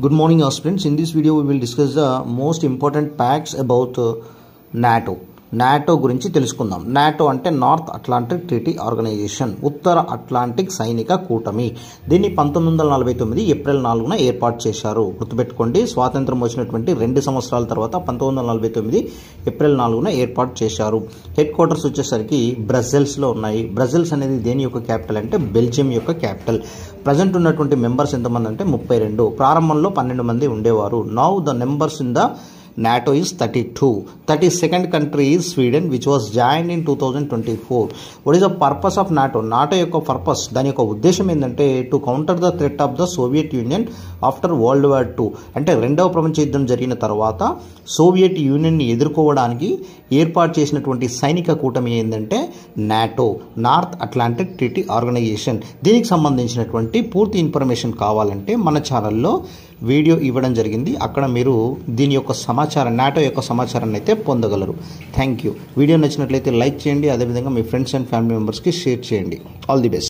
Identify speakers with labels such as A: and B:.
A: Good morning, aspirants. In this video, we will discuss the most important facts about NATO. NATO గురించి తెలుసుకుందాం. NATO అంటే north Atlantic Treaty organisation, ఉత్తర Atlantic సైనిక కూటమి. దీన్ని 1949 April 4న ఏర్పాటు చేశారు. గుర్తుపెట్టుకోండి, స్వాతంత్రం వచ్చినటువంటి 2 సంవత్సరాల తర్వాత 1949 ఏప్రిల్ 4న ఏర్పాటు చేశారు. హెడ్ క్వార్టర్స్ వచ్చేసరికి బ్రసెల్స్లో ఉన్నాయి. బ్రసెల్స్ అనేది దేని యొక్క క్యాపిటల్ అంటే బెల్జియం యొక్క క్యాపిటల్. ప్రజెంట్ ఉన్నటువంటి మెంబర్స్ ఎంతమంది అంటే 32. ప్రారంభంలో 12 మంది ఉండేవారు. Now the numbers in the NATO is 32. 32nd country is Sweden, which was joined in 2024. What is the purpose of NATO? NATO యొక్క purpose, దాని యొక్క ఉద్దేశం ఏంటంటే to counter the threat of the Soviet union after world war 2. అంటే రెండవ ప్రపంచ యుద్ధం జరిగిన తర్వాత సోవియట్ యూనియన్ని ఎదుర్కోవడానికి ఏర్పాటు చేసినటువంటి సైనిక కూటమి ఏంటంటే NATO, North Atlantic Treaty Organization. దీనికి సంబంధించినటువంటి పూర్తి ఇన్ఫర్మేషన్ కావాలంటే మన ఛానల్లో వీడియో ఇవ్వడం జరిగింది. అక్కడ మీరు దీని యొక్క నాటో యొక్క సమాచారాన్ని అయితే పొందగలరు. Thank you. వీడియో నచ్చినట్లయితే లైక్ చేయండి, అదేవిధంగా మీ ఫ్రెండ్స్ అండ్ ఫ్యామిలీ మెంబర్స్కి షేర్ చేయండి. All the best.